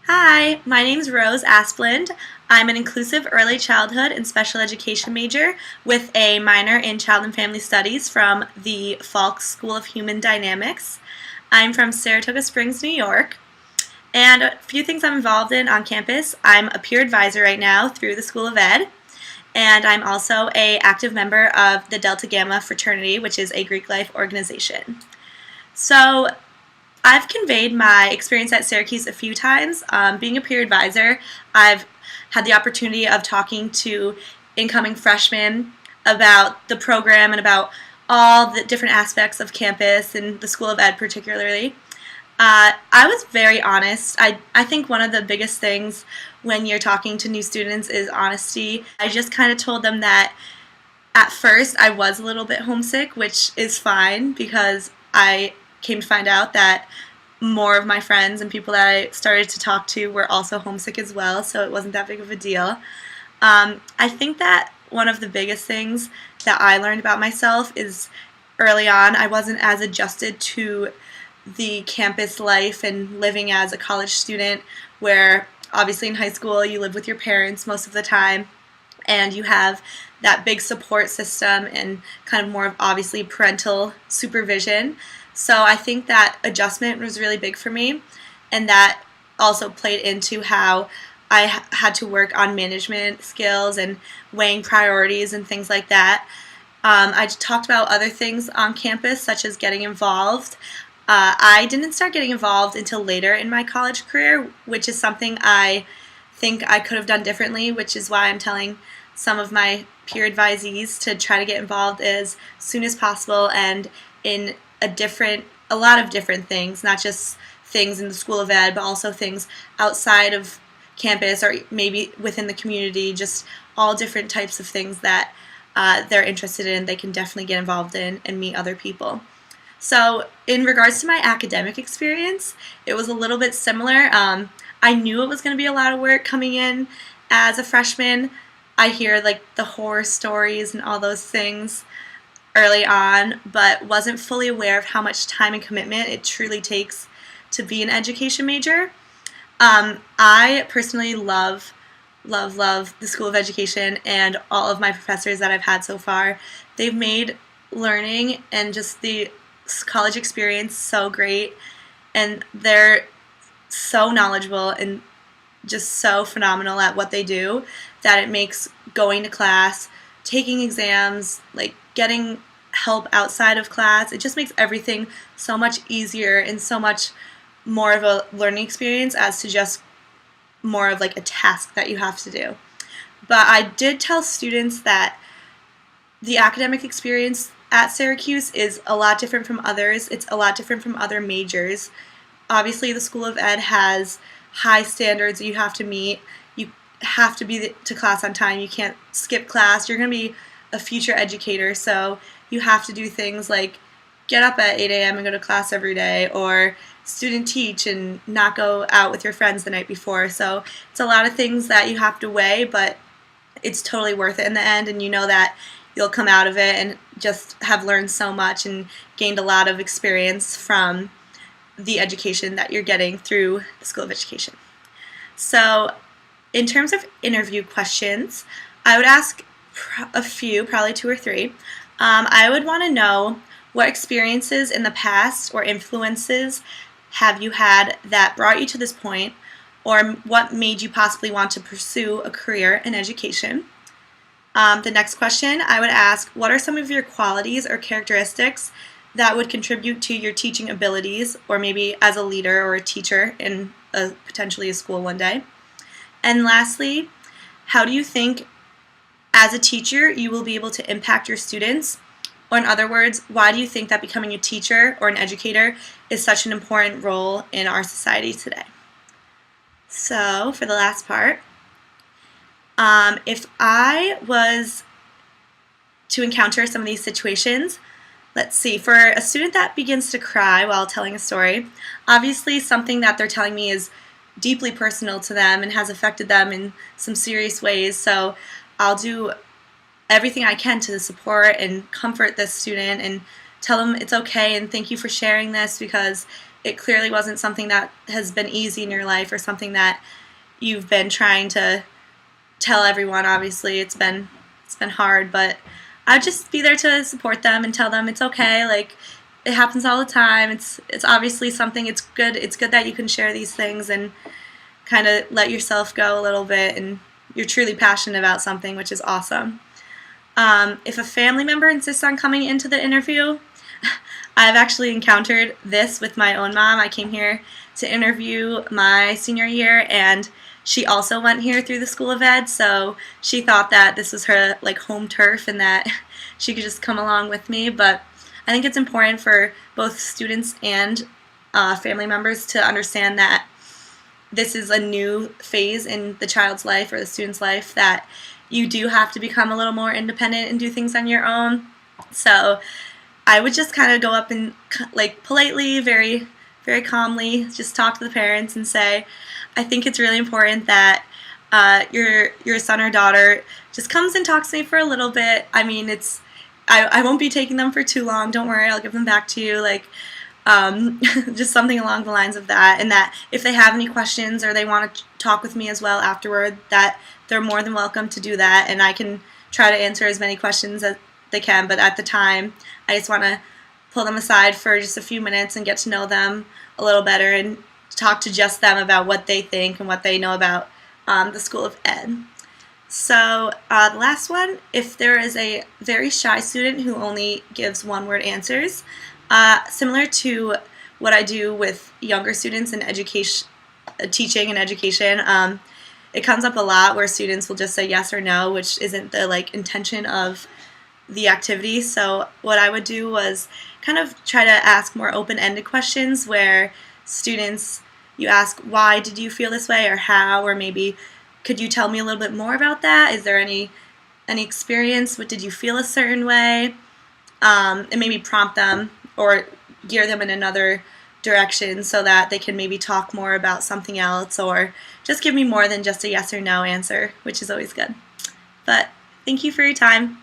Hi, my name is Rose Asplund. I'm an inclusive early childhood and special education major with a minor in child and family studies from the Falk School of Human Dynamics. I'm from Saratoga Springs, New York. And a few things I'm involved in on campus. I'm a peer advisor right now through the School of Ed, and I'm also an active member of the Delta Gamma fraternity, which is a Greek life organization. So I've conveyed my experience at Syracuse a few times. Being a peer advisor, I've had the opportunity of talking to incoming freshmen about the program and about all the different aspects of campus and the School of Ed particularly. I was very honest. I think one of the biggest things when you're talking to new students is honesty. I just kind of told them that at first I was a little bit homesick, which is fine because I came to find out that more of my friends and people that I started to talk to were also homesick as well, so it wasn't that big of a deal. I think that one of the biggest things that I learned about myself is early on I wasn't as adjusted to the campus life and living as a college student, where obviously in high school you live with your parents most of the time and you have that big support system and kind of more of obviously parental supervision. So I think that adjustment was really big for me, and that also played into how I had to work on management skills and weighing priorities and things like that. I talked about other things on campus, such as getting involved. I didn't start getting involved until later in my college career, which is something I think I could have done differently, which is why I'm telling some of my peer advisees to try to get involved as soon as possible and in a lot of different things, not just things in the School of Ed, but also things outside of campus or maybe within the community, just all different types of things that they're interested in, they can definitely get involved in and meet other people. So in regards to my academic experience, it was a little bit similar. I knew it was going to be a lot of work coming in as a freshman. I hear like the horror stories and all those things early on, but wasn't fully aware of how much time and commitment it truly takes to be an education major. I personally love the School of Education and all of my professors that I've had so far. They've made learning and just the college experience so great, and they're so knowledgeable and just so phenomenal at what they do that it makes going to class, taking exams, like getting help outside of class, it just makes everything so much easier and so much more of a learning experience as to just more of like a task that you have to do. But I did tell students that the academic experience at Syracuse is a lot different from others. It's a lot different from other majors. Obviously, the School of Ed has high standards that you have to meet. You have to be to class on time. You can't skip class. You're going to be a future educator, so you have to do things like get up at 8 a.m. and go to class every day, or student teach and not go out with your friends the night before. So it's a lot of things that you have to weigh, but it's totally worth it in the end, and you know that you'll come out of it and just have learned so much and gained a lot of experience from the education that you're getting through the School of Education. So in terms of interview questions, I would ask a few, probably two or three. I would want to know what experiences in the past or influences have you had that brought you to this point, or what made you possibly want to pursue a career in education. The next question I would ask, what are some of your qualities or characteristics that would contribute to your teaching abilities, or maybe as a leader or a teacher in potentially a school one day? And lastly, how do you think as a teacher you will be able to impact your students? Or in other words, why do you think that becoming a teacher or an educator is such an important role in our society today? So for the last part, if I was to encounter some of these situations, let's see, for a student that begins to cry while telling a story, obviously something that they're telling me is deeply personal to them and has affected them in some serious ways, so I'll do everything I can to support and comfort this student and tell them it's okay and thank you for sharing this, because it clearly wasn't something that has been easy in your life or something that you've been trying to tell everyone. Obviously it's been hard, but I'd just be there to support them and tell them it's okay. Like, it happens all the time. It's obviously something. It's good that you can share these things and kind of let yourself go a little bit, and you're truly passionate about something, which is awesome. If a family member insists on coming into the interview, I've actually encountered this with my own mom. I came here to interview my senior year, and she also went here through the School of Ed, so she thought that this was her like home turf and that she could just come along with me. But I think it's important for both students and family members to understand that this is a new phase in the child's life or the student's life, that you do have to become a little more independent and do things on your own. So I would just kind of go up and like politely, very, very calmly, just talk to the parents and say, I think it's really important that your son or daughter just comes and talks to me for a little bit. I mean, I won't be taking them for too long. Don't worry, I'll give them back to you. Like, just something along the lines of that, and that if they have any questions or they want to talk with me as well afterward, that they're more than welcome to do that, and I can try to answer as many questions as they can. But at the time, I just want to pull them aside for just a few minutes and get to know them a little better and talk to just them about what they think and what they know about the School of Ed. So the last one, if there is a very shy student who only gives one-word answers, similar to what I do with younger students in education, teaching and education, it comes up a lot where students will just say yes or no, which isn't the like intention of the activity. So what I would do was kind of try to ask more open-ended questions where students, you ask, why did you feel this way, or how, or maybe could you tell me a little bit more about that? Is there any experience? What did you feel a certain way? And maybe prompt them or gear them in another direction so that they can maybe talk more about something else, or just give me more than just a yes or no answer, which is always good. But thank you for your time.